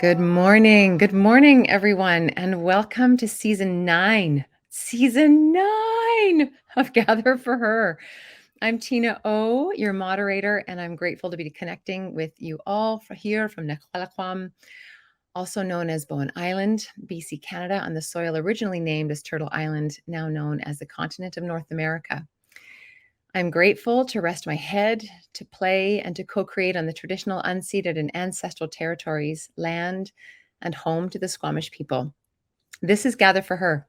Good morning. Good morning, everyone, and welcome to season 9. Season 9 of Gather for Her. I'm Tina O, your moderator, and I'm grateful to be connecting with you all here from Nekwalakwam, also known as Bowen Island, BC, Canada, on the soil originally named as Turtle Island, now known as the continent of North America. I'm grateful to rest my head, to play, and to co-create on the traditional unceded and ancestral territories, land, and home to the Squamish people. This is Gather for Her.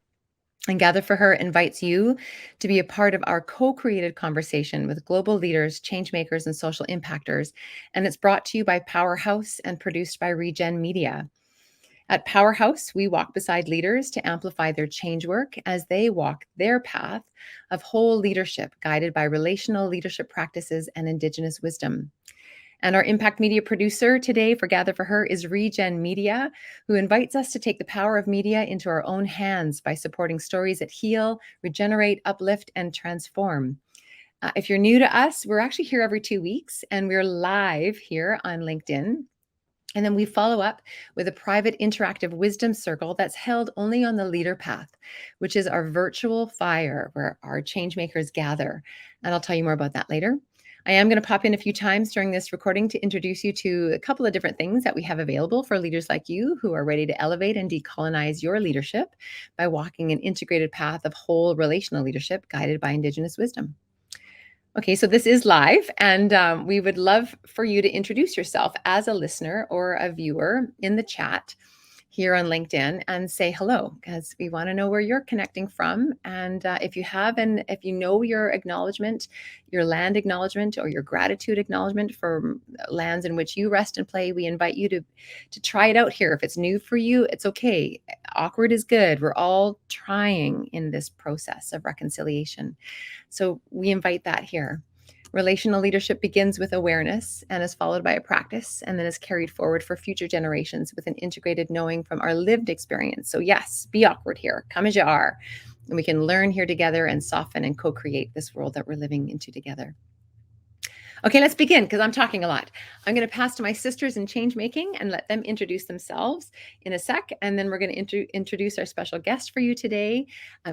And Gather for Her invites you to be a part of our co-created conversation with global leaders, changemakers, and social impactors. And it's brought to you by Powerhouse and produced by Regen Media. At Powerhouse, we walk beside leaders to amplify their change work as they walk their path of whole leadership, guided by relational leadership practices and Indigenous wisdom. And our impact media producer today for Gather for Her is Regen Media, who invites us to take the power of media into our own hands by supporting stories that heal, regenerate, uplift, and transform. If you're new to us, we're actually here every 2 weeks, and we're live here on LinkedIn. And then we follow up with a private interactive wisdom circle that's held only on the leader path, which is our virtual fire where our change makers gather. And I'll tell you more about that later. I am going to pop in a few times during this recording to introduce you to a couple of different things that we have available for leaders like you who are ready to elevate and decolonize your leadership by walking an integrated path of whole relational leadership guided by Indigenous wisdom. Okay, so this is live, and we would love for you to introduce yourself as a listener or a viewer in the chat here on LinkedIn and say hello, because we want to know where you're connecting from. And if you know your acknowledgement, your land acknowledgement, or your gratitude acknowledgement for lands in which you rest and play, we invite you to try it out here. If it's new for you, it's okay. Awkward is good. We're all trying in this process of reconciliation. So we invite that here. Relational leadership begins with awareness and is followed by a practice and then is carried forward for future generations with an integrated knowing from our lived experience. So yes, be awkward here, come as you are, and we can learn here together and soften and co-create this world that we're living into together. Okay, let's begin because I'm talking a lot. I'm going to pass to my sisters in change making and let them introduce themselves in a sec. And then we're going to introduce our special guest for you today,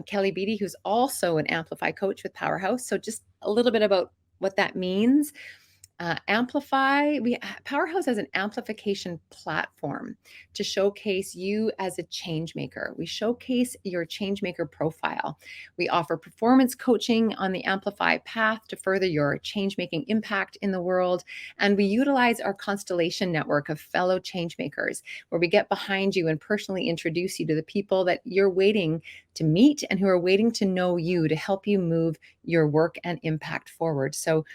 Kelly Beattie, who's also an Amplify coach with Powerhouse. So just a little bit about what that means. Powerhouse has an amplification platform to showcase you as a change maker. We showcase your change maker profile. We offer performance coaching on the Amplify path to further your change making impact in the world. And we utilize our constellation network of fellow change makers, where we get behind you and personally introduce you to the people that you're waiting to meet and who are waiting to know you to help you move your work and impact forward. So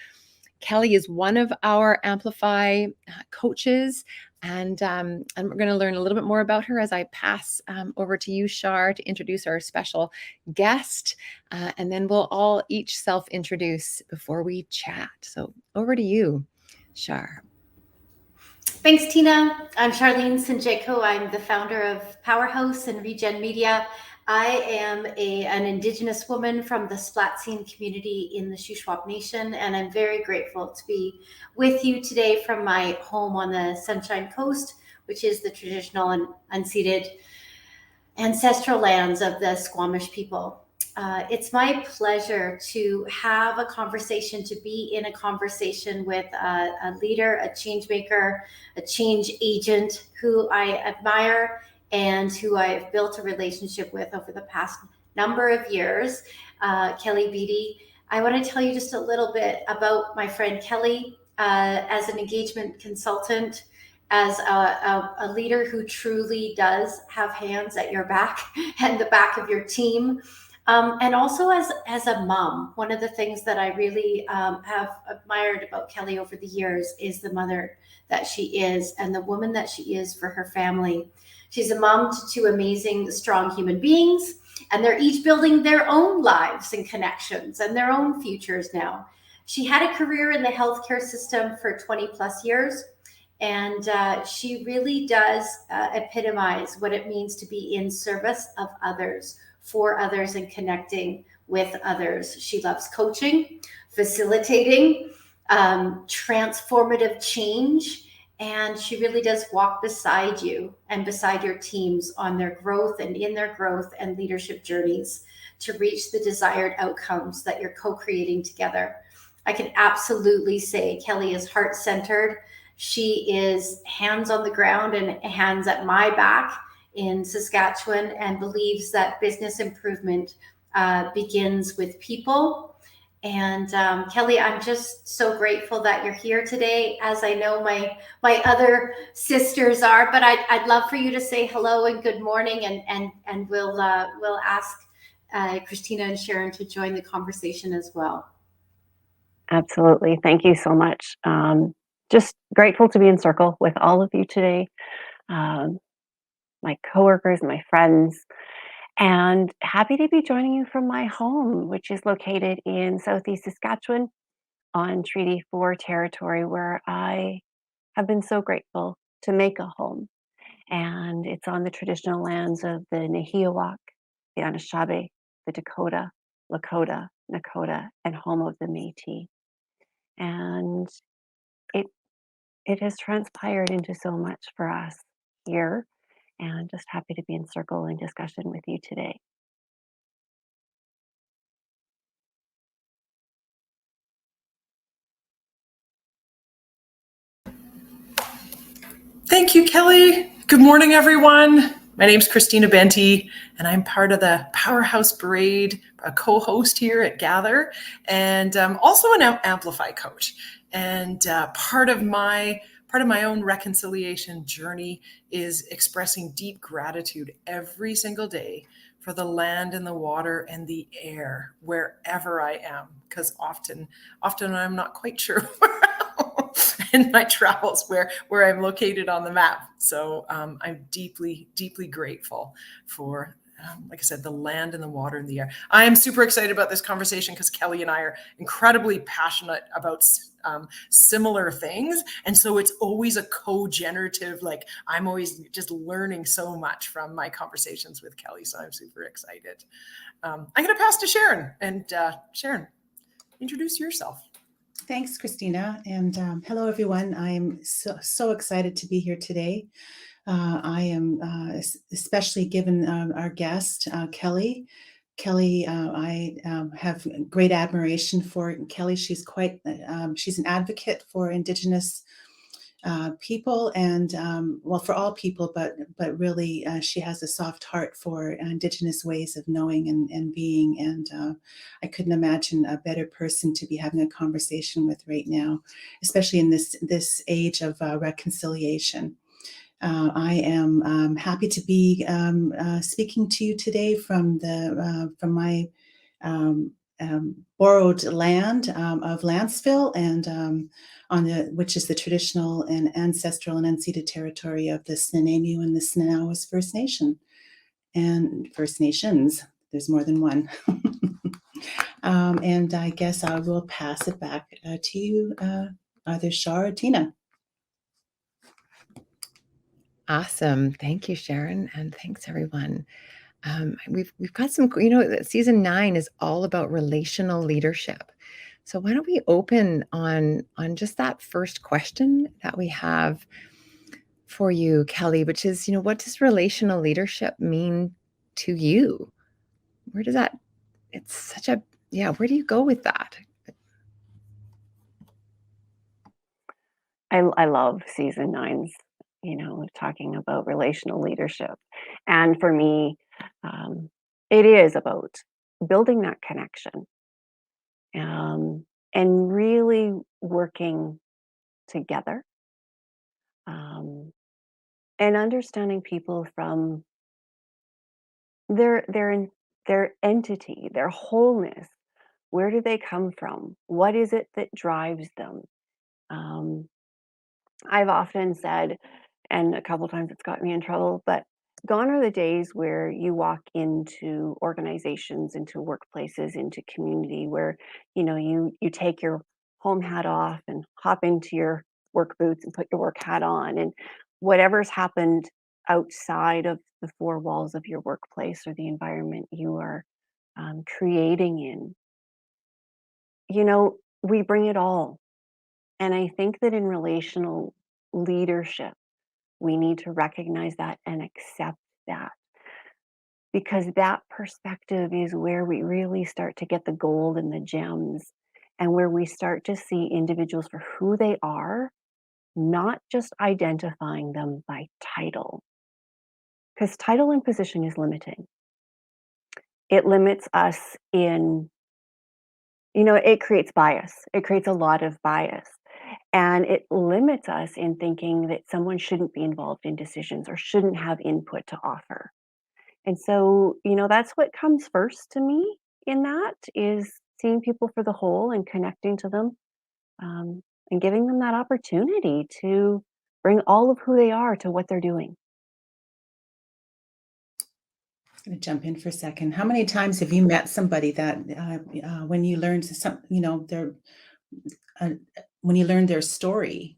Kelly is one of our Amplify coaches, and we're going to learn a little bit more about her as I pass over to you, Shar, to introduce our special guest, and then we'll all each self-introduce before we chat. So over to you, Shar. Thanks, Tina. I'm Charlene Sinjeko. I'm the founder of Powerhouse and Regen Media. I am an Indigenous woman from the Splatseen community in the Shuswap Nation, and I'm very grateful to be with you today from my home on the Sunshine Coast, which is the traditional and unceded ancestral lands of the Squamish people. It's my pleasure to have a conversation, to be in a conversation with a leader, a change maker, a change agent who I admire and who I've built a relationship with over the past number of years, Kelly Beattie. I want to tell you just a little bit about my friend Kelly as an engagement consultant, as a leader who truly does have hands at your back and the back of your team. And also as a mom. One of the things that I really have admired about Kelly over the years is the mother that she is and the woman that she is for her family. She's a mom to two amazing, strong human beings, and they're each building their own lives and connections and their own futures now. She had a career in the healthcare system for 20 plus years, and she really does epitomize what it means to be in service of others, for others, and connecting with others. She loves coaching, facilitating, transformative change, And she really does walk beside you and beside your teams on their growth and in their growth and leadership journeys to reach the desired outcomes that you're co-creating together. I can absolutely say Kelly is heart centered. She is hands on the ground and hands at my back in Saskatchewan, and believes that business improvement begins with people. And Kelly, I'm just so grateful that you're here today, as I know my other sisters are. But I'd love for you to say hello and good morning, and we'll ask Christina and Sharon to join the conversation as well. Absolutely. Thank you so much. Just grateful to be in circle with all of you today, um, my coworkers, my friends, and happy to be joining you from my home, which is located in Southeast Saskatchewan on Treaty 4 territory, where I have been so grateful to make a home. And it's on the traditional lands of the Nahiawak, the Anishinaabe, the Dakota, Lakota, Nakota, and home of the Métis. And it it has transpired into so much for us here, and just happy to be in circle and discussion with you today. Thank you, Kelly. Good morning, everyone. My name's Christina Beattie, and I'm part of the Powerhouse Parade, a co-host here at Gather, and also an Amplify coach. And part of my own reconciliation journey is expressing deep gratitude every single day for the land and the water and the air wherever I am, because often I'm not quite sure in my travels where I'm located on the map. So I'm deeply grateful for, like I said, the land and the water and the air. I am super excited about this conversation because Kelly and I are incredibly passionate about similar things, and so it's always a co-generative. Like, I'm always just learning so much from my conversations with Kelly, so I'm super excited. I'm going to pass to Sharon, and Sharon, introduce yourself. Thanks, Christina, and hello, everyone. I'm so excited to be here today. I am especially given our guest, Kelly. Kelly, I have great admiration for Kelly. She's she's an advocate for Indigenous people, and well, for all people, but really she has a soft heart for Indigenous ways of knowing and being, and I couldn't imagine a better person to be having a conversation with right now, especially in this age of reconciliation. I am happy to be speaking to you today from my borrowed land of Lanceville, and which is the traditional and ancestral and unceded territory of the Snuneymuxw and the Snanawas First Nation and First Nations. There's more than one. And I guess I will pass it back to you, either Shar or Tina. Awesome. Thank you, Sharon. And thanks, everyone. We've got some, season 9 is all about relational leadership. So why don't we open on just that first question that we have for you, Kelly, which is, what does relational leadership mean to you? Where does that, it's such a, yeah, where do you go with that? I love season 9's, talking about relational leadership. And for me, it is about building that connection, and really working together, and understanding people from their entity, their wholeness. Where do they come from? What is it that drives them? Um, I've often said, and a couple times it's got me in trouble, but gone are the days where you walk into organizations, into workplaces, into community where you take your home hat off and hop into your work boots and put your work hat on, and whatever's happened outside of the four walls of your workplace or the environment you are creating in, we bring it all. And I think that in relational leadership, we need to recognize that and accept that, because that perspective is where we really start to get the gold and the gems, and where we start to see individuals for who they are, not just identifying them by title. Because title and position is limiting. It limits us in, it creates bias. It creates a lot of bias. And it limits us in thinking that someone shouldn't be involved in decisions or shouldn't have input to offer. And so, that's what comes first to me in that, is seeing people for the whole and connecting to them, and giving them that opportunity to bring all of who they are to what they're doing. I'm going to jump in for a second. How many times have you met somebody that when you learned uh, when you learned their story,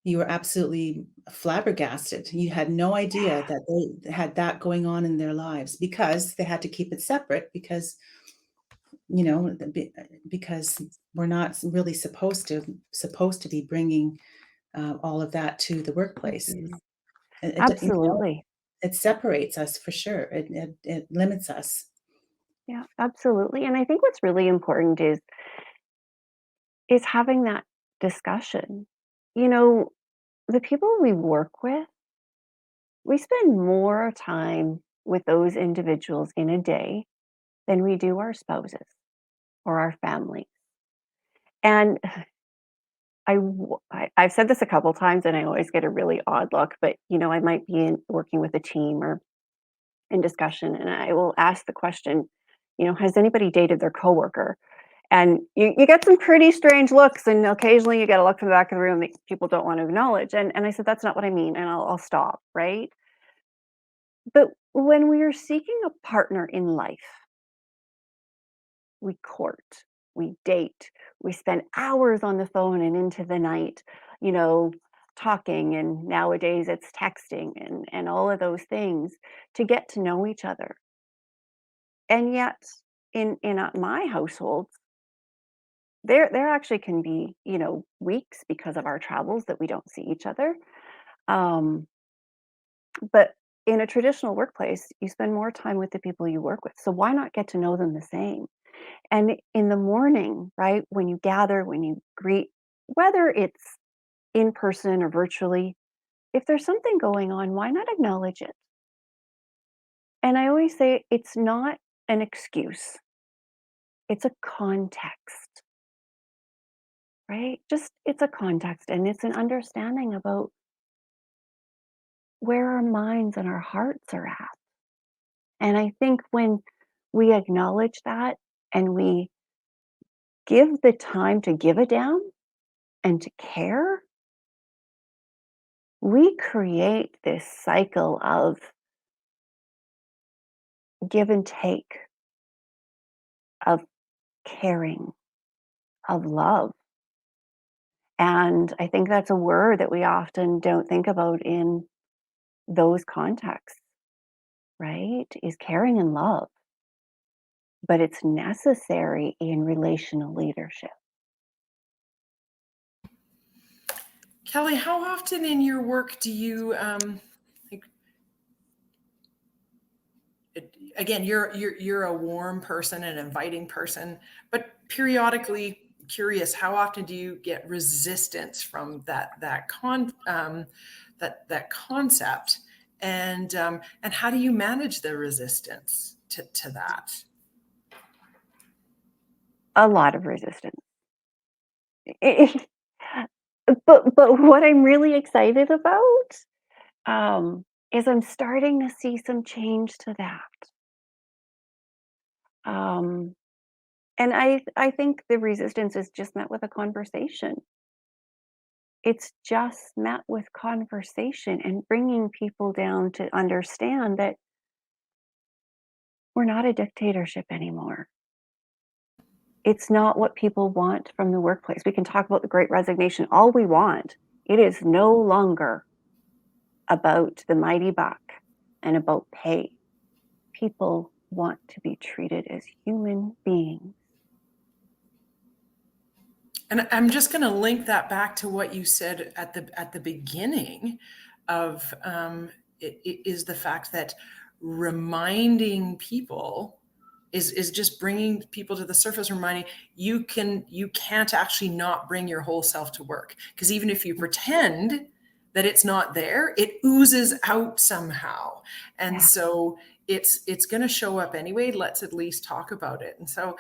you were absolutely flabbergasted. You had no idea that they had that going on in their lives, because they had to keep it separate, because because we're not really supposed to be bringing all of that to the workplace. Mhm. It Absolutely. it separates us for sure. It limits us. Yeah, absolutely. And I think what's really important is having that discussion. You know, the people we work with, we spend more time with those individuals in a day than we do our spouses or our family. And I've said this a couple times, and I always get a really odd look, but I might be working with a team or in discussion, and I will ask the question, has anybody dated their coworker? And you get some pretty strange looks, and occasionally you get a look from the back of the room that people don't want to acknowledge. And I said, that's not what I mean, and I'll stop, right? But when we are seeking a partner in life, we court, we date, we spend hours on the phone and into the night, you know, talking, and nowadays it's texting and all of those things to get to know each other. And yet in my household, there actually can be, weeks because of our travels that we don't see each other. Um, but in a traditional workplace, you spend more time with the people you work with. So why not get to know them the same? And in the morning, right, when you gather, when you greet, whether it's in person or virtually, if there's something going on, why not acknowledge it? And I always say it's not an excuse, it's a context, right? Just it's a context, and it's an understanding about where our minds and our hearts are at. And I think when we acknowledge that and we give the time to give a damn and to care, we create this cycle of give and take, of caring, of love. And I think that's a word that we often don't think about in those contexts, right? Is caring and love, but it's necessary in relational leadership. Kelly, how often in your work do you like? Again, you're a warm person, an inviting person, but periodically curious. How often do you get resistance from that concept, and how do you manage the resistance to that? A lot of resistance. But what I'm really excited about, is I'm starting to see some change to that. Um, and I think the resistance is just met with a conversation. It's just met with conversation and bringing people down to understand that we're not a dictatorship anymore. It's not what people want from the workplace. We can talk about the great resignation all we want. It is no longer about the mighty buck and about pay. People want to be treated as human beings. And I'm just going to link that back to what you said at the beginning of it is the fact that reminding people is just bringing people to the surface, reminding you can't actually not bring your whole self to work, because even if you pretend that it's not there, it oozes out somehow. And so it's going to show up anyway. Let's at least talk about it. And so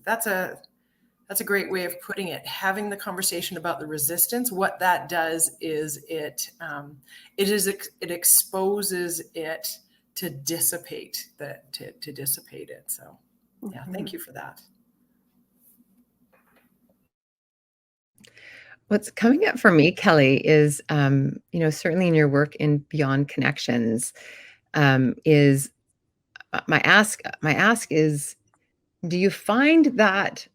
that's a great way of putting it. Having the conversation about the resistance, what that does is it exposes it to dissipate to dissipate it. So yeah, thank you for that. What's coming up for me, Kelly, is certainly in your work in Beyond Connections, is my ask is, do you find that,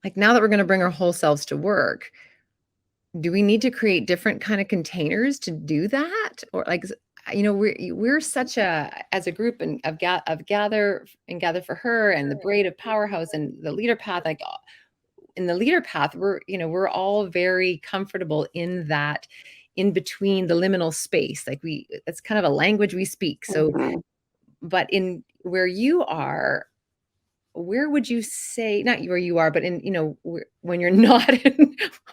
like, now that we're going to bring our whole selves to work, do we need to create different kind of containers to do that? Or, like, we're such as a group and of gather for her and the braid of Powerhouse and the leader path, like in the leader path, we're all very comfortable in that, in between the liminal space. Like, it's kind of a language we speak. So, but in where you are, where would you say, not where you are, but in, when you're not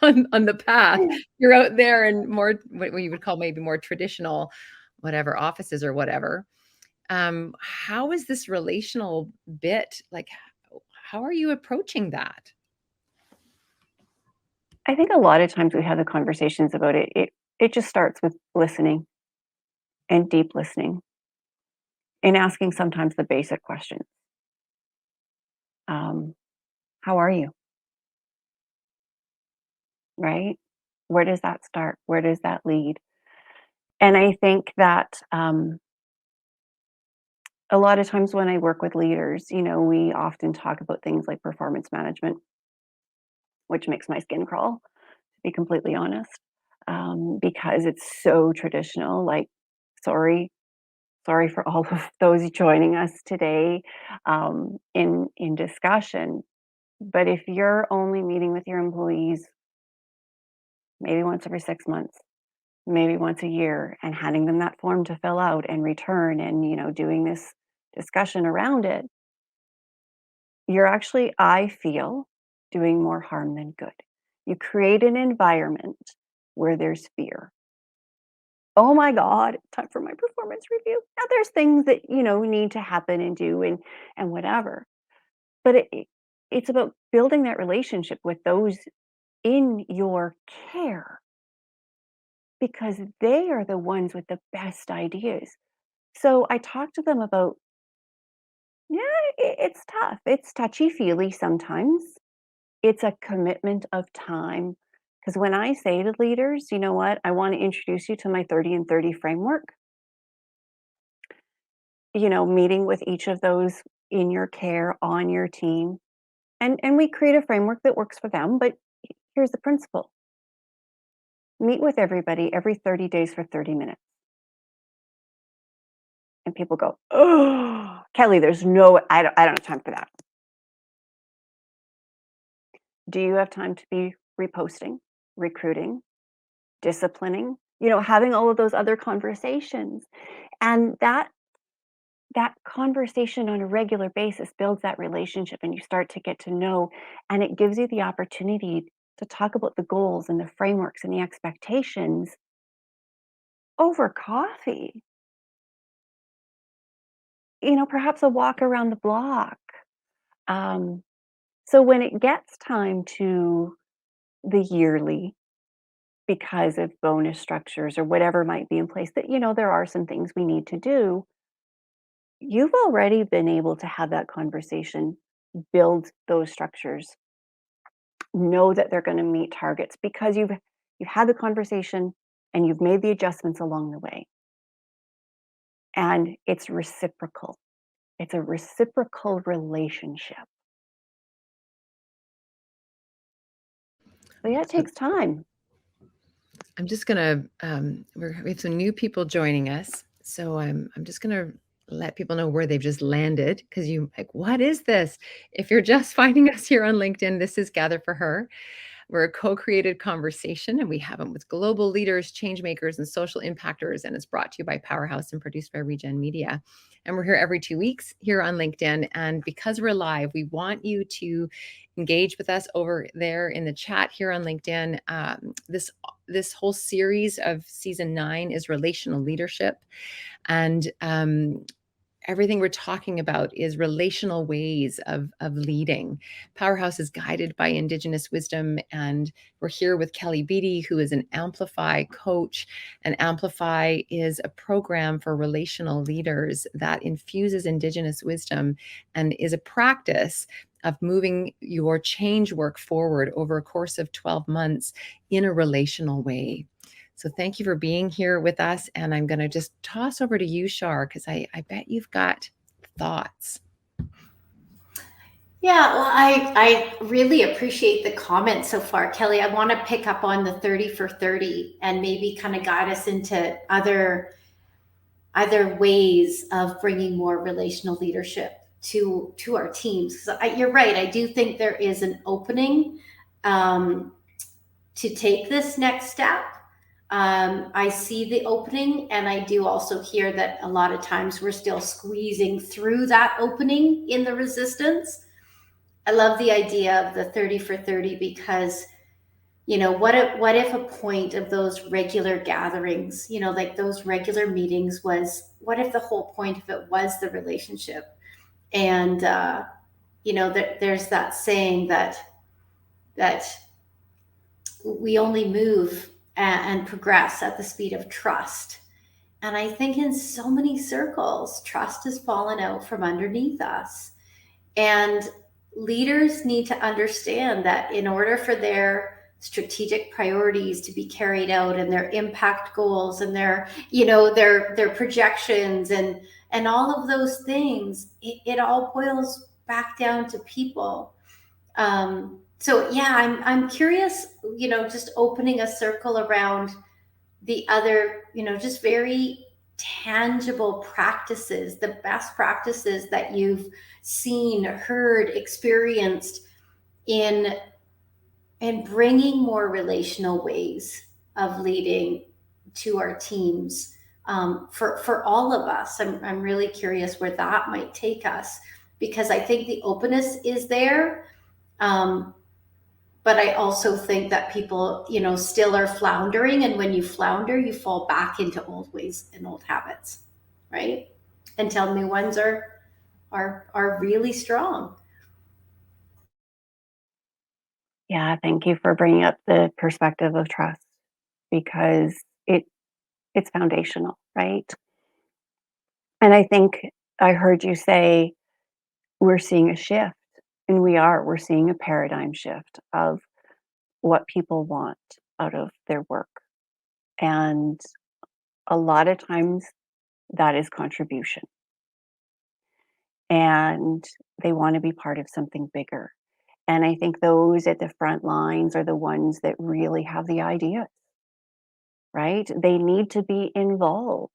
on the path, you're out there and more what you would call maybe more traditional, whatever, offices or whatever. How is this relational bit, like, how are you approaching that? I think a lot of times we have the conversations about it. It just starts with listening and deep listening and asking sometimes the basic questions. How are you? Right? Where does that start? Where does that lead? And I think that a lot of times when I work with leaders, we often talk about things like performance management, which makes my skin crawl, to be completely honest, because it's so traditional. Like, sorry for all of those joining us today in discussion. But if you're only meeting with your employees maybe once every 6 months, maybe once a year, and handing them that form to fill out and return, and doing this discussion around it, you're actually, I feel, doing more harm than good. You create an environment where there's fear. Oh my God, time for my performance review. Now there's things that need to happen and do and whatever. But it's about building that relationship with those in your care, because they are the ones with the best ideas. So I talk to them about, yeah, it's tough. It's touchy-feely sometimes. It's a commitment of time. Because when I say to leaders, you know what, I want to introduce you to my 30 and 30 framework, meeting with each of those in your care, on your team, and we create a framework that works for them. But here's the principle: meet with everybody every 30 days for 30 minutes. And people go, oh, Kelly, I don't have time for that. Do you have time to be reposting, recruiting, disciplining, having all of those other conversations? And that conversation on a regular basis builds that relationship, and you start to get to know, and it gives you the opportunity to talk about the goals and the frameworks and the expectations over coffee. Perhaps a walk around the block. So when it gets time to the yearly, because of bonus structures or whatever might be in place, that there are some things we need to do, you've already been able to have that conversation, build those structures, know that they're going to meet targets, because you've had the conversation and you've made the adjustments along the way. And it's reciprocal. It's a reciprocal relationship. So yeah, it takes time. I'm just gonna we have some new people joining us, so I'm just gonna let people know where they've just landed, because you like, what is this? If you're just finding us here on LinkedIn, this is Gather for Her. We're a co-created conversation, and we have them with global leaders, change makers, and social impactors. And it's brought to you by Powerhouse and produced by Regen Media. And we're here every 2 weeks here on LinkedIn. And because we're live, we want you to engage with us over there in the chat here on LinkedIn. This whole series of season 9 is relational leadership, and everything we're talking about is relational ways of leading. Powerhouse is guided by Indigenous wisdom, and we're here with Kelly Beattie, who is an Amplify coach. And Amplify is a program for relational leaders that infuses Indigenous wisdom and is a practice of moving your change work forward over a course of 12 months in a relational way. So thank you for being here with us. And I'm going to just toss over to you, Shar, because I bet you've got thoughts. Yeah, well, I really appreciate the comments so far, Kelly. I want to pick up on the 30 for 30 and maybe kind of guide us into other ways of bringing more relational leadership to our teams. You're right. I do think there is an opening to take this next step. I see the opening, and I do also hear that a lot of times we're still squeezing through that opening in the resistance. I love the idea of the 30 for 30 because, what if a point of those regular gatherings, like those regular meetings what if the whole point of it was the relationship? And, there's that saying that we only move and progress at the speed of trust. And I think in so many circles, trust has fallen out from underneath us. And leaders need to understand that in order for their strategic priorities to be carried out, and their impact goals, and their projections, and all of those things, it all boils back down to people. So yeah, I'm curious, just opening a circle around the other, just very tangible practices, the best practices that you've seen, heard, experienced in bringing more relational ways of leading to our teams, for all of us. I'm really curious where that might take us, because I think the openness is there. But I also think that people, still are floundering. And when you flounder, you fall back into old ways and old habits, right? Until new ones are really strong. Yeah, thank you for bringing up the perspective of trust, because it's foundational, right? And I think I heard you say we're seeing a shift, and we're seeing a paradigm shift of what people want out of their work. And a lot of times that is contribution. And they want to be part of something bigger. And I think those at the front lines are the ones that really have the ideas, right? They need to be involved,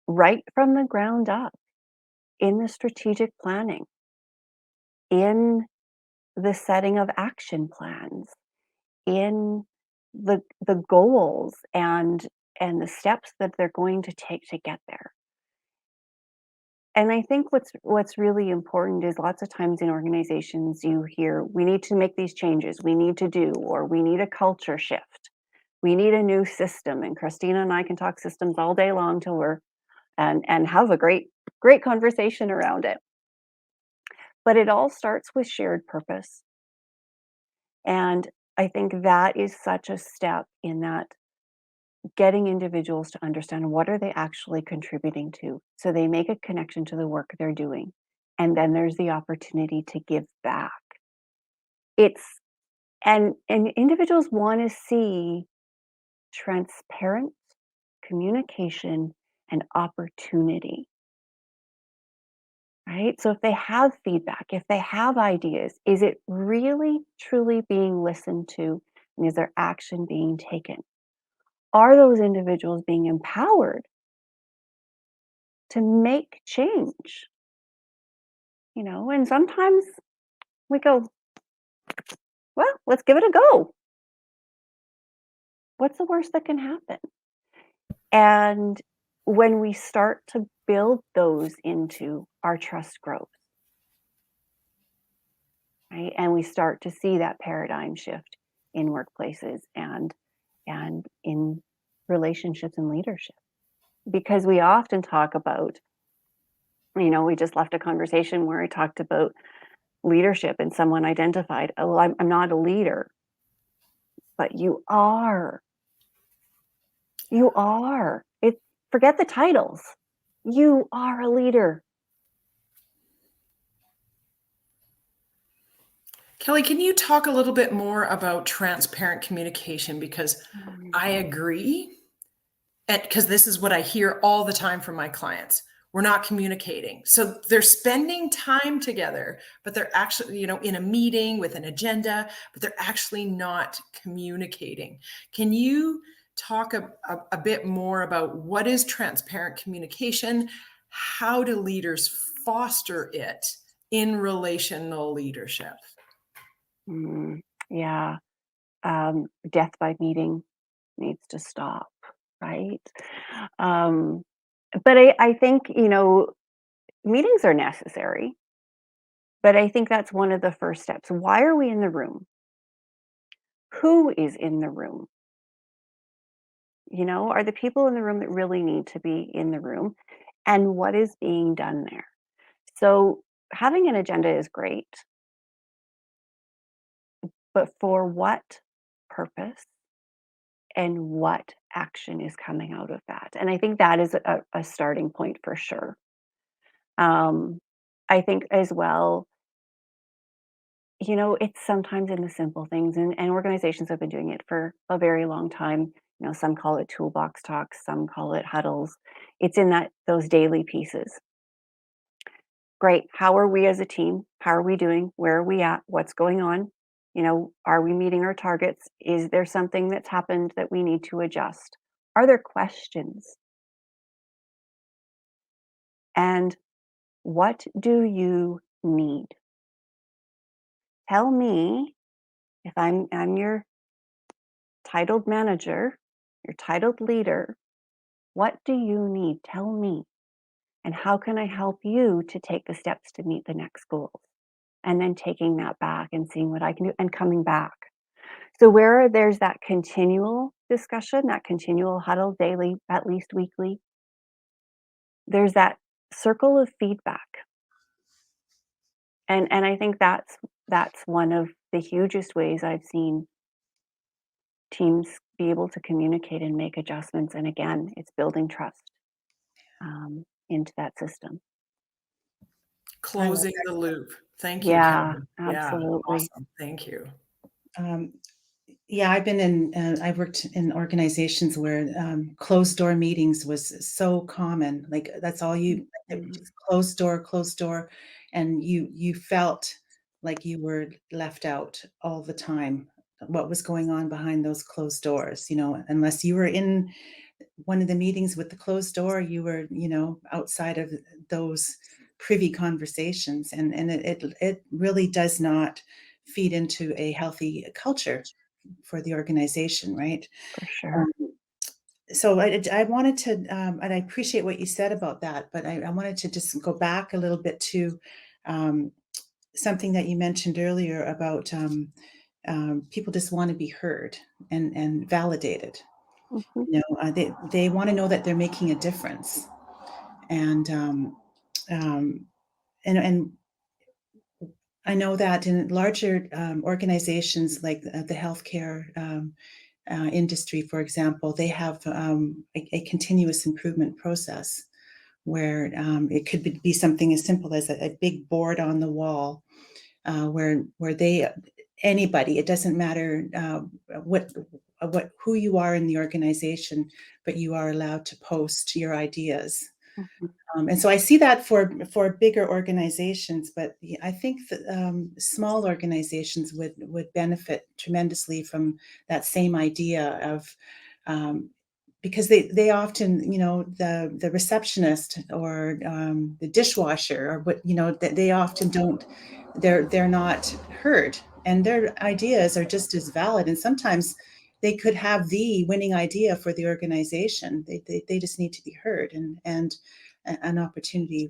right from the ground up, in the strategic planning, in the setting of action plans, in the goals and the steps that they're going to take to get there. And I think what's really important is lots of times in organizations you hear, we need to make these changes, we need to do, or we need a culture shift, we need a new system. And Christina and I can talk systems all day long till we're and have a great conversation around it. But it all starts with shared purpose. And I think that is such a step in that, getting individuals to understand what are they actually contributing to, so they make a connection to the work they're doing, and then there's the opportunity to give back. It's and individuals want to see transparent communication and opportunity, right? So if they have feedback, if they have ideas, is it really truly being listened to, and is there action being taken? Are those individuals being empowered to make change. And sometimes we go, well, let's give it a go. What's the worst that can happen? And when we start to build those into our trust growth, right? And we start to see that paradigm shift in workplaces and in relationships and leadership. Because we often talk about, we just left a conversation where I talked about leadership and someone identified, oh, well, I'm not a leader, but you are. You are. Forget the titles. You are a leader. Kelly, can you talk a little bit more about transparent communication? Because I agree, and because this is what I hear all the time from my clients. We're not communicating. So they're spending time together, but they're actually, in a meeting with an agenda, but they're actually not communicating. Can you talk a bit more about what is transparent communication? How do leaders foster it in relational leadership? Yeah. Death by meeting needs to stop, right? But I think, meetings are necessary, but I think that's one of the first steps. Why are we in the room? Who is in the room? Are the people in the room that really need to be in the room? And what is being done there? So having an agenda is great, but for what purpose and what action is coming out of that? And I think that is a starting point for sure. I think as well, it's sometimes in the simple things, and organizations have been doing it for a very long time. Some call it toolbox talks, some call it huddles. It's in those daily pieces. Great. How are we as a team? How are we doing? Where are we at? What's going on? Are we meeting our targets? Is there something that's happened that we need to adjust? Are there questions? And what do you need? Tell me, if I'm your titled manager, your titled leader, what do you need? Tell me. And how can I help you to take the steps to meet the next goals? And then taking that back and seeing what I can do and coming back. So where there's that continual discussion, that continual huddle daily, at least weekly, there's that circle of feedback. And I think that's one of the hugest ways I've seen teams be able to communicate and make adjustments. And again, it's building trust into that system. Closing the loop. Thank you, Yeah, Kelly. Yeah, absolutely. awesome. Thank you. Yeah, I worked in organizations where closed door meetings was so common. Like that's all just closed door. And you felt like you were left out all the time. What was going on behind those closed doors, unless you were in one of the meetings with the closed door, you were, outside of those privy conversations. And it really does not feed into a healthy culture for the organization, right? For sure. So I wanted to, and I appreciate what you said about that, but I wanted to just go back a little bit to something that you mentioned earlier about people just want to be heard and validated. They want to know that they're making a difference, and um, and I know that in larger organizations like the healthcare industry, for example, they have a continuous improvement process where it could be something as simple as a big board on the wall where anybody, it doesn't matter what who you are in the organization, but you are allowed to post your ideas. And so I see that for bigger organizations, but I think that small organizations would benefit tremendously from that same idea of because they often, the receptionist or the dishwasher or what, they often don't, they're not heard, and their ideas are just as valid. And sometimes they could have the winning idea for the organization. They just need to be heard, and an opportunity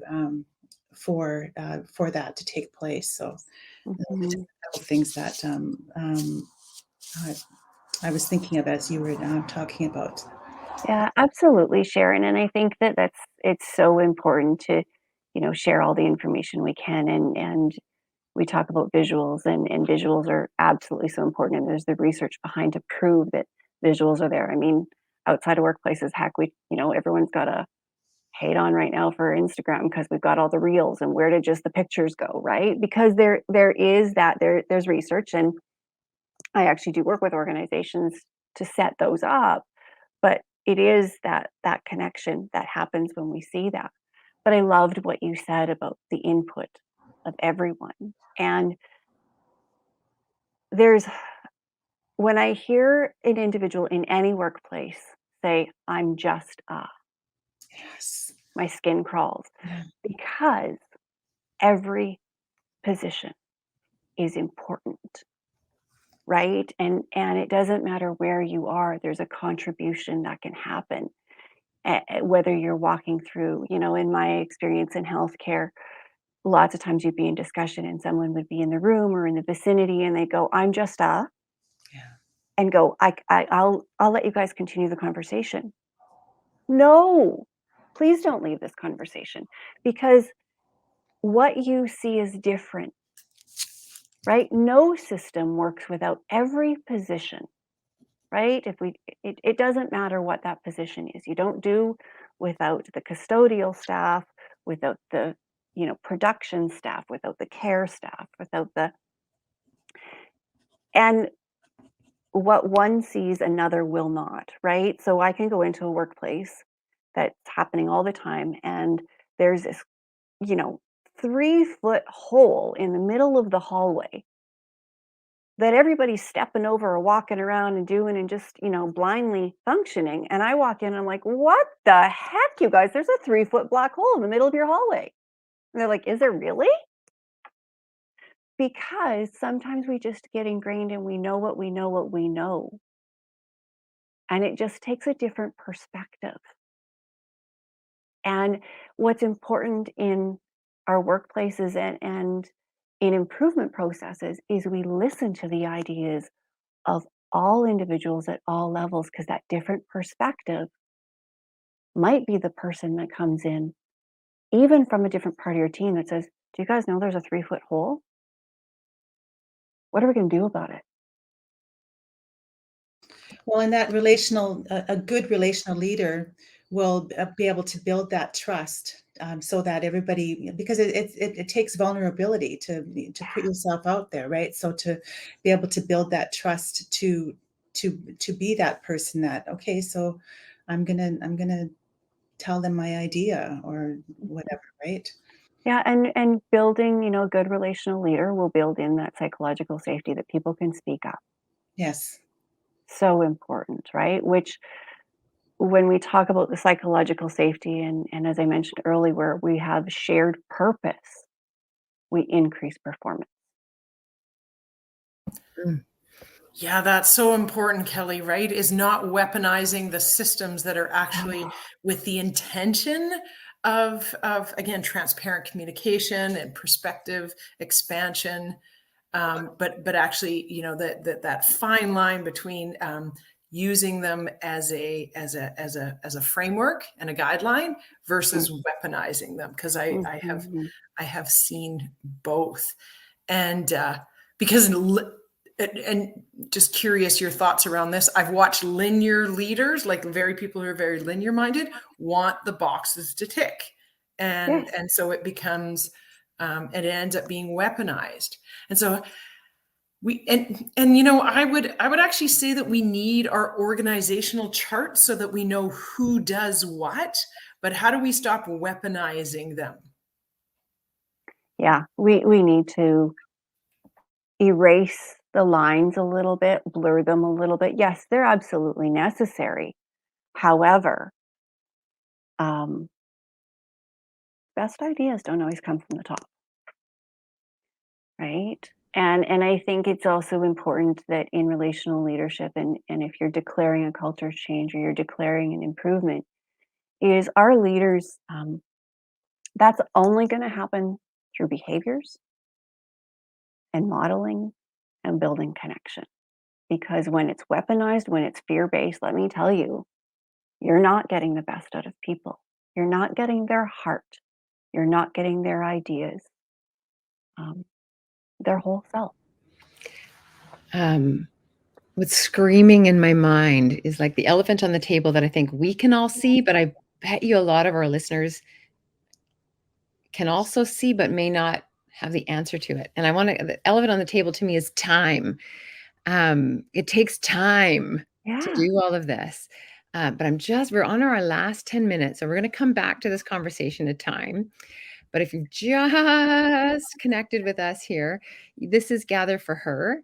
for that to take place. So just a couple things that I was thinking of as you were talking about. Yeah, absolutely, Sharon. And I think that it's so important to, share all the information we can. And we talk about visuals, and visuals are absolutely so important. And there's the research behind to prove that visuals are there. I mean, outside of workplaces, heck, everyone's got a hate on right now for Instagram because we've got all the reels, and where did just the pictures go, right? Because there's research, and I actually do work with organizations to set those up, but it is that connection that happens when we see that. But I loved what you said about the input of everyone. And there's when I hear an individual in any workplace say, I'm just Yes. my skin crawls, Yeah. because every position is important, right? And it doesn't matter where you are, there's a contribution that can happen. Whether you're walking through, in my experience in healthcare, lots of times you'd be in discussion and someone would be in the room or in the vicinity and they go, I'm just Yeah. and go, I'll let you guys continue the conversation. No, please don't leave this conversation, because what you see is different, right? No system works without every position, right? It doesn't matter what that position is. You don't do without the custodial staff, without the, production staff, without the care staff, and what one sees, another will not, right? So I can go into a workplace that's happening all the time, and there's this, 3-foot hole in the middle of the hallway that everybody's stepping over or walking around and doing and just, blindly functioning. And I walk in and I'm like, what the heck, you guys? There's a 3-foot black hole in the middle of your hallway. And they're like, is there really? Because sometimes we just get ingrained and we know what we know, what we know. And it just takes a different perspective. And what's important in our workplaces and in improvement processes is we listen to the ideas of all individuals at all levels, because that different perspective might be the person that comes in, even from a different part of your team, that says, do you guys know there's a 3-foot hole? What are we going to do about it? Well, and a good relational leader will be able to build that trust, so that everybody, because it takes vulnerability to put yourself out there, right? So to be able to build that trust to be that person that, okay, so I'm gonna tell them my idea or whatever, right? Yeah, and building, a good relational leader will build in that psychological safety that people can speak up. Yes. So important, right? Which, when we talk about the psychological safety, and as I mentioned earlier, where we have shared purpose, we increase performance. Mm. Yeah, that's so important, Kelly, right? Is not weaponizing the systems that are actually with the intention of again, transparent communication and perspective expansion. But actually, that fine line between using them as a framework and a guideline versus weaponizing them, because Mhm. I have seen both. And because and just curious your thoughts around this. I've watched linear leaders, like very people who are very linear minded, want the boxes to tick, Yes. and so it becomes it ends up being weaponized. And so I would actually say that we need our organizational chart so that we know who does what, but how do we stop weaponizing them? Yeah, we need to erase the lines a little bit, blur them a little bit. Yes, they're absolutely necessary. However, best ideas don't always come from the top, right? And I think it's also important that in relational leadership, and if you're declaring a culture change or you're declaring an improvement, is our leaders, that's only going to happen through behaviors and modeling and building connection. Because when it's weaponized, when it's fear-based, let me tell you, you're not getting the best out of people. You're not getting their heart. You're not getting their ideas, their whole self. What's screaming in my mind is like the elephant on the table that I think we can all see, but I bet you a lot of our listeners can also see, but may not have the answer to it. And the elephant on the table to me is time. It takes time to do all of this. But we're on our last 10 minutes. So we're going to come back to this conversation at time. But if you've just connected with us here, this is Gather for Her.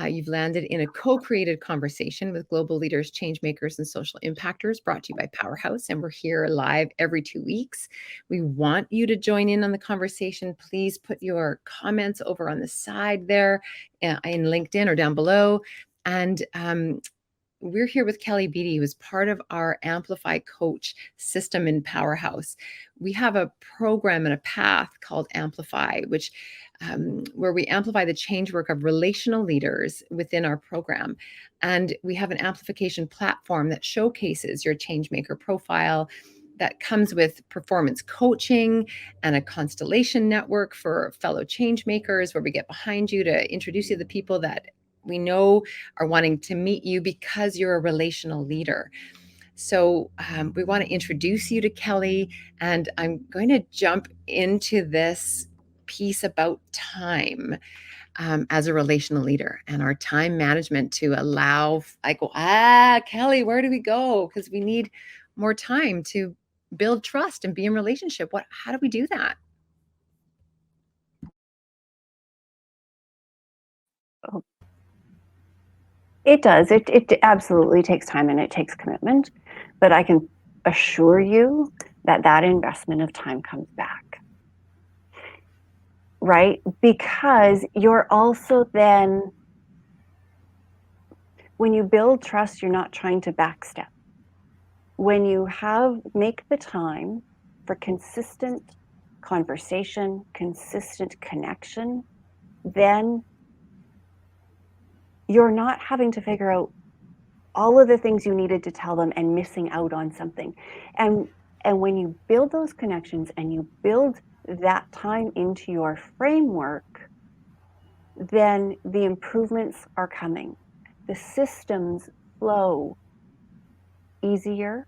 You've landed in a co-created conversation with global leaders, change makers, and social impactors brought to you by Powerhouse. And we're here live every 2 weeks. We want you to join in on the conversation. Please put your comments over on the side there in LinkedIn or down below. And we're here with Kelly Beattie, who is part of our Amplify Coach system in Powerhouse. We have a program and a path called Amplify, which where we amplify the change work of relational leaders within our program. And we have an amplification platform that showcases your changemaker profile, that comes with performance coaching and a constellation network for fellow change makers, where we get behind you to introduce you to the people that we know are wanting to meet you because you're a relational leader. So we want to introduce you to Kelly, and I'm going to jump into this piece about time as a relational leader and our time management to allow, Kelly, where do we go? Because we need more time to build trust and be in relationship. How do we do that? It does. It absolutely takes time and it takes commitment, but I can assure you that that investment of time comes back, right? Because you're also then, when you build trust, you're not trying to backstep. When you make the time for consistent conversation, consistent connection, then you're not having to figure out all of the things you needed to tell them and missing out on something. And when you build those connections and you build that time into your framework, then the improvements are coming. The systems flow easier,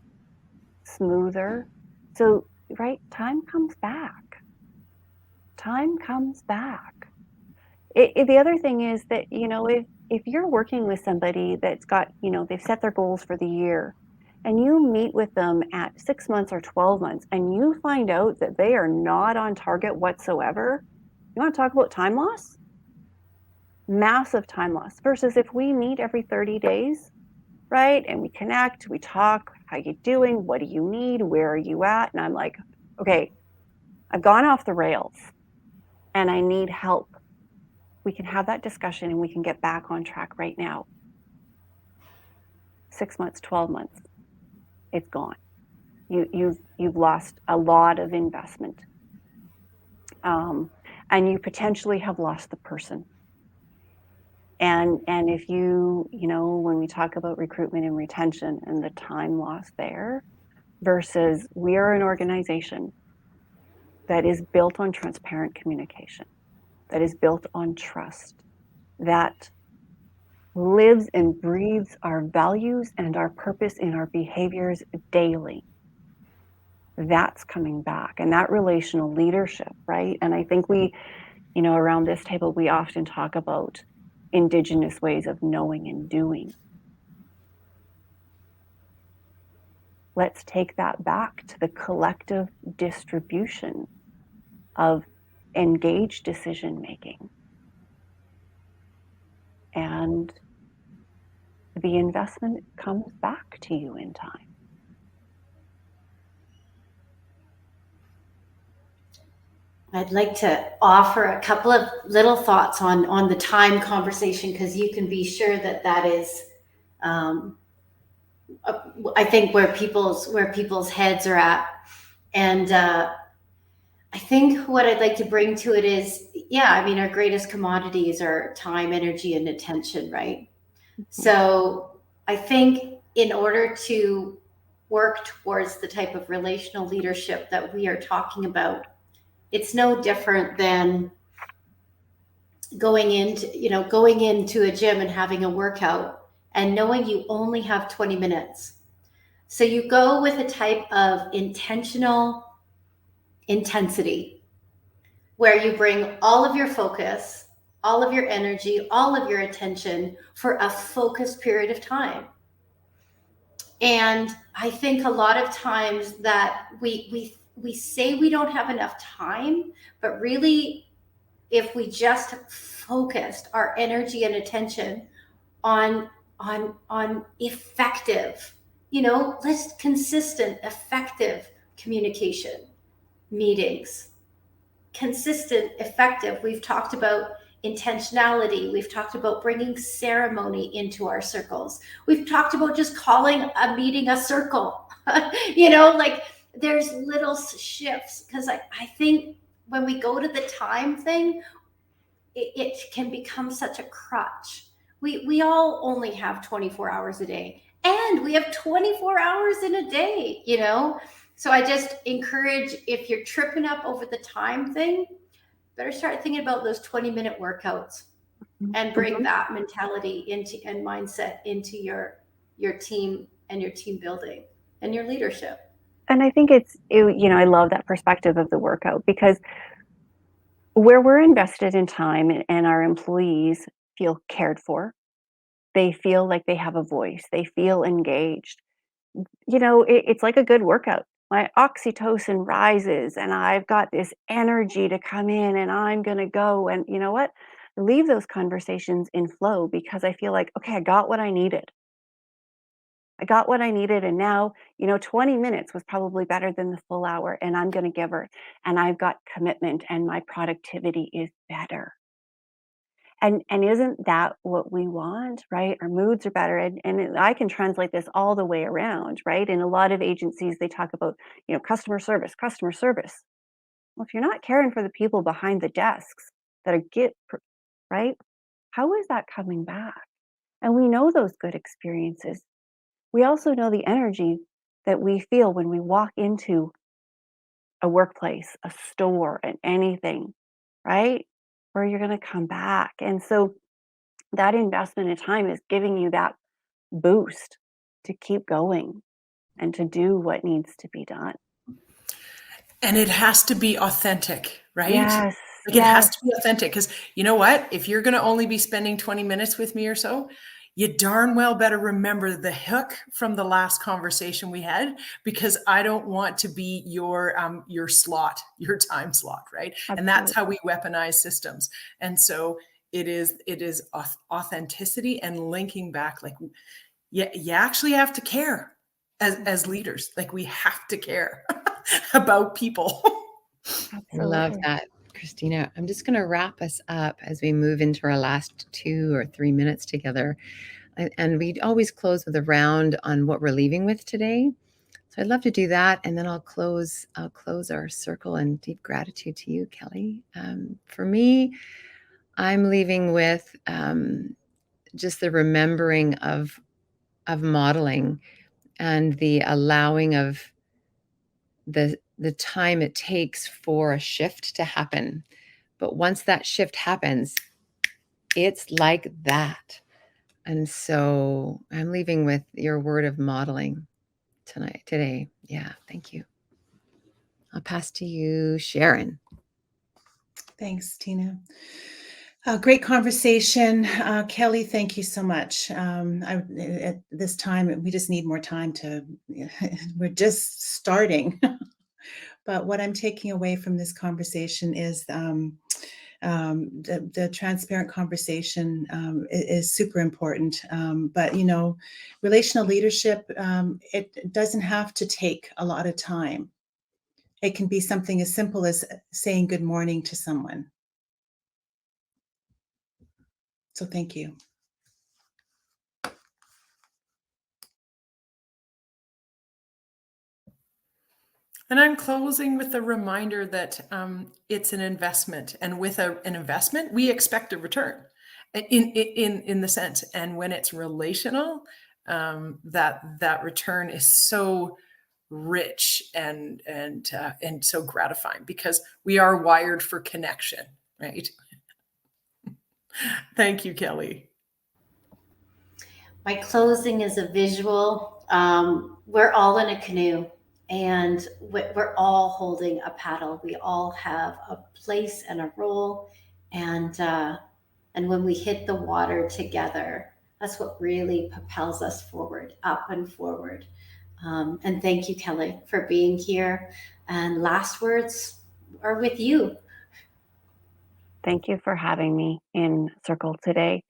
smoother. So, right, time comes back. Time comes back. The other thing is that, if you're working with somebody that's got, they've set their goals for the year, and you meet with them at 6 months or 12 months, and you find out that they are not on target whatsoever, you want to talk about time loss? Massive time loss. Versus if we meet every 30 days, right, and we connect, we talk, how you doing? What do you need? Where are you at? And I'm like, okay, I've gone off the rails and I need help. We can have that discussion and we can get back on track right now. 6 months, 12 months, it's gone. You've lost a lot of investment, and you potentially have lost the person. And if when we talk about recruitment and retention and the time lost there, versus we are an organization that is built on transparent communication, that is built on trust, that lives and breathes our values and our purpose in our behaviors daily. That's coming back, and that relational leadership, right? And I think we, around this table, we often talk about Indigenous ways of knowing and doing. Let's take that back to the collective distribution of engaged decision making. And the investment comes back to you in time. I'd like to offer a couple of little thoughts on the time conversation, because you can be sure that is, I think, where people's heads are at. And I think what I'd like to bring to it is, yeah, I mean, our greatest commodities are time, energy, and attention, right? So I think in order to work towards the type of relational leadership that we are talking about, it's no different than going into a gym and having a workout and knowing you only have 20 minutes. So you go with a type of intentional intensity where you bring all of your focus, all of your energy, all of your attention for a focused period of time. And I think a lot of times that we say we don't have enough time, but really, if we just focused our energy and attention on effective, let's consistent, effective communication, meetings, consistent, effective. We've talked about intentionality. We've talked about bringing ceremony into our circles. We've talked about just calling a meeting a circle. Like there's little shifts, because I think when we go to the time thing, it can become such a crutch. We all only have 24 hours a day, and we have 24 hours in a day, So I just encourage, if you're tripping up over the time thing, better start thinking about those 20-minute workouts and bring that mentality and mindset into your team and your team building and your leadership. And I think I love that perspective of the workout, because where we're invested in time and our employees feel cared for, they feel like they have a voice, they feel engaged. It's like a good workout. My oxytocin rises and I've got this energy to come in and I'm going to go. And you know what? Leave those conversations in flow, because I feel like, okay, I got what I needed. I got what I needed. And now, 20 minutes was probably better than the full hour, and I'm going to give her. And I've got commitment and my productivity is better. And isn't that what we want, right? Our moods are better. And I can translate this all the way around, right? In a lot of agencies, they talk about, customer service, customer service. Well, if you're not caring for the people behind the desks that right? How is that coming back? And we know those good experiences. We also know the energy that we feel when we walk into a workplace, a store, and anything, right? Where you're going to come back. And so that investment in time is giving you that boost to keep going and to do what needs to be done. And it has to be authentic, right? Yes. Like, it has to be authentic, because you know what? If you're going to only be spending 20 minutes with me or so, you darn well better remember the hook from the last conversation we had, because I don't want to be your slot, your time slot, right? Absolutely. And that's how we weaponize systems. And so it is authenticity and linking back. Like, you actually have to care as leaders. Like, we have to care about people. I love that, Christina. I'm just going to wrap us up as we move into our last 2 or 3 minutes together. And we always close with a round on what we're leaving with today. So I'd love to do that, and then I'll close our circle in deep gratitude to you, Kelly. For me, I'm leaving with just the remembering of modeling and the allowing of the time it takes for a shift to happen. But once that shift happens, it's like that. And so I'm leaving with your word of modeling today. Yeah, thank you. I'll pass to you, Sharon. Thanks, Tina. Great conversation. Kelly, thank you so much. At this time, we just need more time we're just starting. But what I'm taking away from this conversation is the transparent conversation is super important. But, relational leadership, it doesn't have to take a lot of time. It can be something as simple as saying good morning to someone. So thank you. And I'm closing with a reminder that it's an investment, and with an investment, we expect a return. In the sense, and when it's relational, that return is so rich and so gratifying, because we are wired for connection, right? Thank you, Kelly. My closing is a visual. We're all in a canoe, and we're all holding a paddle. We all have a place and a role, and when we hit the water together, that's what really propels us forward, up and forward. And thank you, Kelly, for being here. And last words are with you. Thank you for having me in Circle today.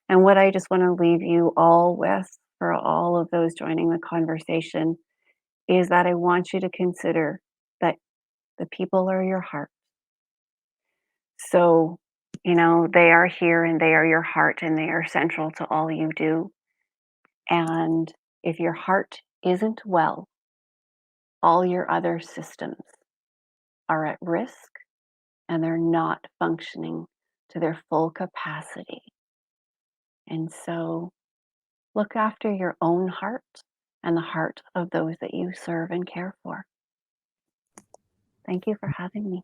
And what I just want to leave you all with, for all of those joining the conversation, is that I want you to consider that the people are your heart. So, they are here and they are your heart and they are central to all you do. And if your heart isn't well, all your other systems are at risk and they're not functioning to their full capacity. And so, look after your own heart and the heart of those that you serve and care for. Thank you for having me.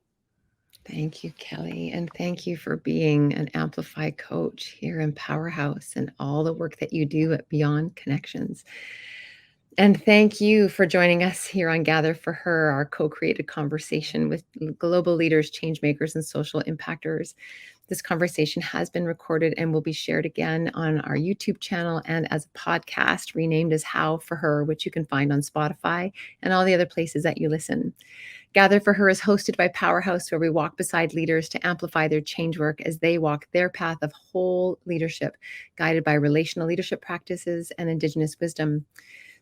Thank you, Kelly. And thank you for being an Amplify coach here in Powerhouse and all the work that you do at Beyond Connections. And thank you for joining us here on Gather for Her, our co-created conversation with global leaders, change makers, and social impactors. This conversation has been recorded and will be shared again on our YouTube channel and as a podcast renamed as How for Her, which you can find on Spotify and all the other places that you listen. Gather for Her is hosted by Powerhouse, where we walk beside leaders to amplify their change work as they walk their path of whole leadership, guided by relational leadership practices and Indigenous wisdom.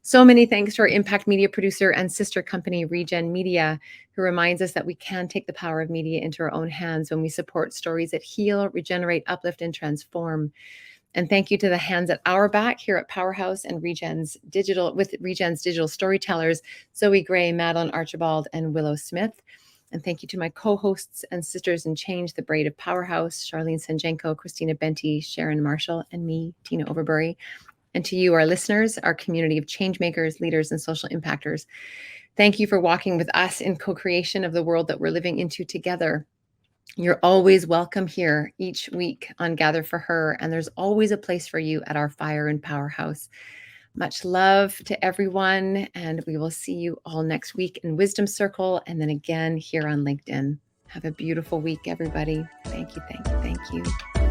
So many thanks to our impact media producer and sister company, Regen Media, who reminds us that we can take the power of media into our own hands when we support stories that heal, regenerate, uplift, and transform. And thank you to the hands at our back here at Powerhouse and Regen's digital storytellers, Zoe Gray, Madeline Archibald, and Willow Smith. And thank you to my co-hosts and sisters in change, the Braid of Powerhouse, Charlene Sanjenko, Christina Benty, Sharon Marshall, and me, Tina Overbury. And to you, our listeners, our community of change makers, leaders, and social impactors, thank you for walking with us in co-creation of the world that we're living into together. You're always welcome here each week on Gather for Her, and there's always a place for you at our Fire and Powerhouse. Much love to everyone, and we will see you all next week in Wisdom Circle and then again here on LinkedIn. Have a beautiful week, everybody. Thank you, thank you, thank you.